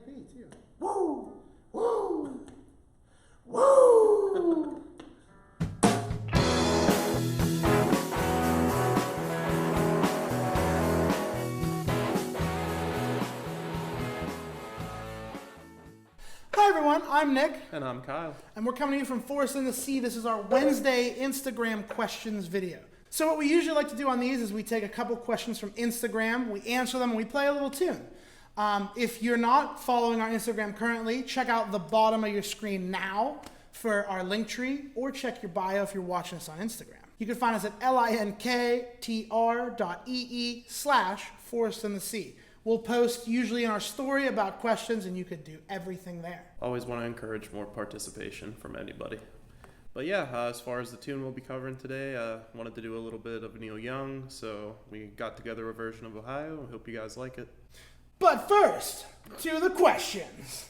pee too. Woo! Woo! Woo! Hi everyone, I'm Nick. And I'm Kyle. And we're coming to you from Forest in the Sea. This is our Wednesday Instagram questions video. So what we usually like to do on these is we take a couple questions from Instagram, we answer them, and we play a little tune. If you're not following our Instagram currently, check out the bottom of your screen now for our link tree, or check your bio if you're watching us on Instagram. You can find us at linktr.ee/Forest in the Sea. We'll post usually in our story about questions, and you could do everything there. Always want to encourage more participation from anybody. But yeah, as far as the tune we'll be covering today, I wanted to do a little bit of Neil Young, so we got together a version of Ohio. I hope you guys like it. But first, to the questions.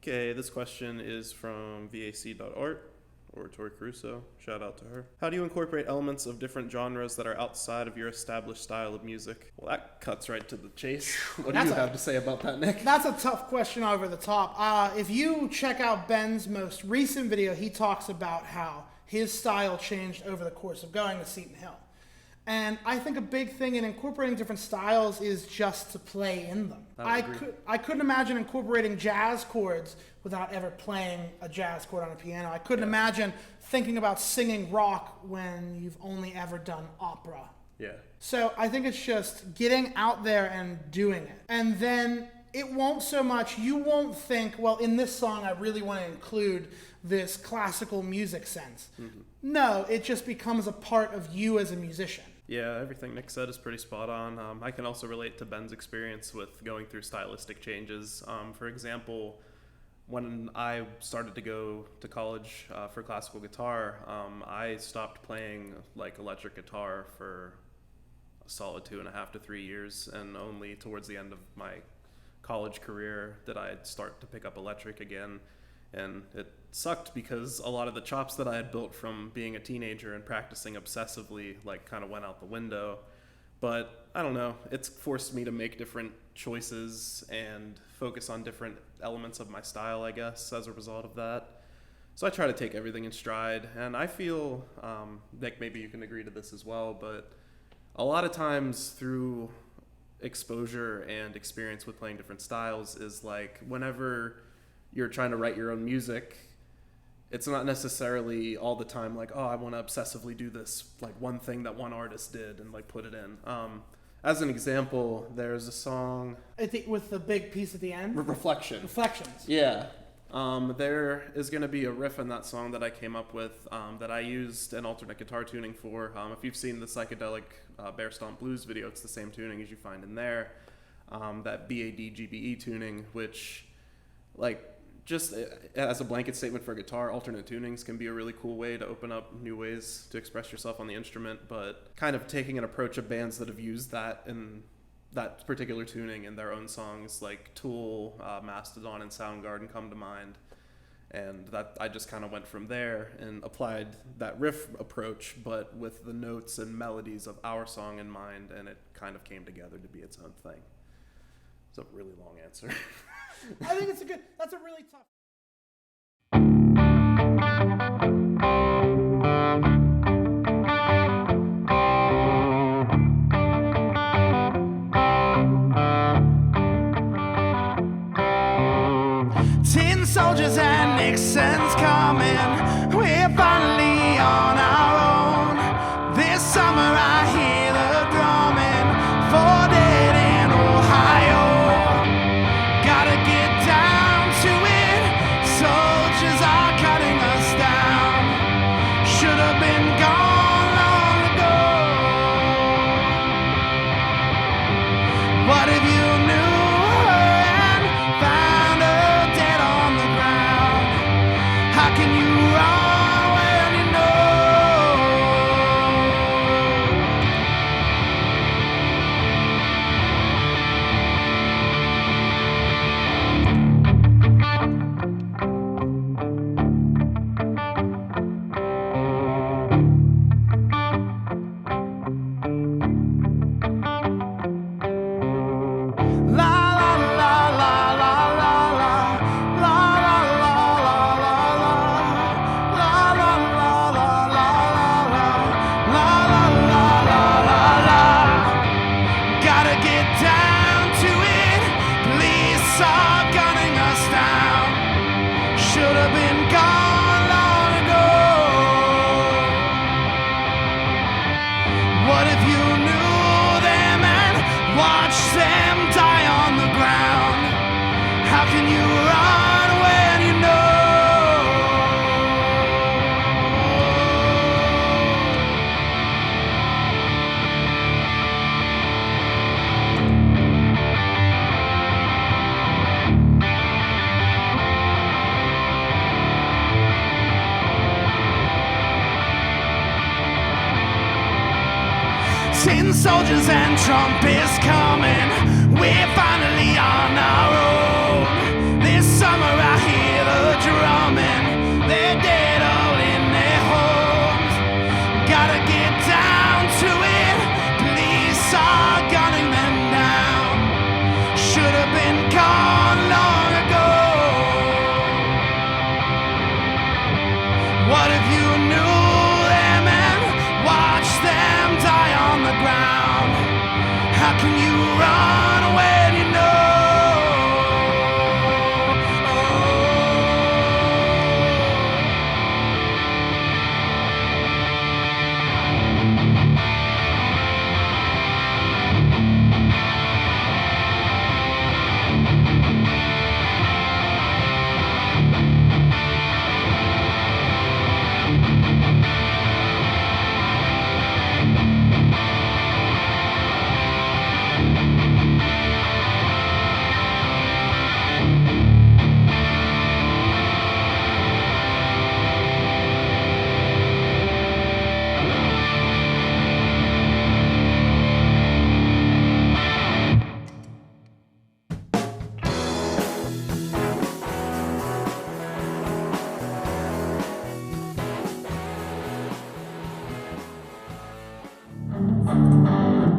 Okay, this question is from vac.art, or Tori Caruso. Shout out to her. How do you incorporate elements of different genres that are outside of your established style of music? Well, that cuts right to the chase. What do you have to say about that, Nick? That's a tough question over the top. If you check out Ben's most recent video, he talks about how his style changed over the course of going to Seton Hill. And I think a big thing in incorporating different styles is just to play in them. I couldn't imagine incorporating jazz chords without ever playing a jazz chord on a piano. I couldn't imagine thinking about singing rock when you've only ever done opera. Yeah. So I think it's just getting out there and doing it. And then it won't so much, you won't think, well, in this song I really want to include this classical music sense. Mm-hmm. No, it just becomes a part of you as a musician. Yeah, everything Nick said is pretty spot on. I can also relate to Ben's experience with going through stylistic changes. For example, when I started to go to college for classical guitar, I stopped playing like electric guitar for a solid 2.5 to 3 years, and only towards the end of my college career did I start to pick up electric again. And it sucked because a lot of the chops that I had built from being a teenager and practicing obsessively like kind of went out the window. But I don't know, it's forced me to make different choices and focus on different elements of my style, I guess, as a result of that. So I try to take everything in stride, and I feel, Nick, maybe you can agree to this as well, but a lot of times through exposure and experience with playing different styles is like whenever you're trying to write your own music, it's not necessarily all the time like, oh, I want to obsessively do this like one thing that one artist did and like put it in. As an example, there's a song I think with the big piece at the end. Reflections. Yeah. There is going to be a riff in that song that I came up with that I used an alternate guitar tuning for. If you've seen the psychedelic Bear Stomp Blues video, it's the same tuning as you find in there. That BAD-GBE tuning, which like just as a blanket statement for guitar, alternate tunings can be a really cool way to open up new ways to express yourself on the instrument, but kind of taking an approach of bands that have used that in that particular tuning in their own songs, like Tool, Mastodon, and Soundgarden come to mind. And that I just kind of went from there and applied that riff approach, but with the notes and melodies of our song in mind, and it kind of came together to be its own thing. It's a really long answer. I think that's a really tough. Tin soldiers and Nixon's coming. We're finally on our own. This summer I hear the drumming for dead in Ohio. Gotta get down to it. Soldiers are cutting us down. Should have been gone long ago. What if you knew her and found her dead on the ground? How can you soldiers and trumpets coming. We're finally on our own. This summer I hear the drumming. They're dead all in their homes. Gotta get down to it. Police are gunning them down. Should have been gone long ago. What if you knew them and watched them die on the ground? How can you run when you know?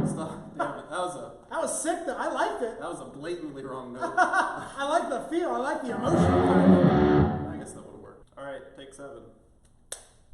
Stop. Damn it. That was sick though. I liked it. That was a blatantly wrong note. I like the feel. I like the emotion. I guess that would have worked. All right, take 7.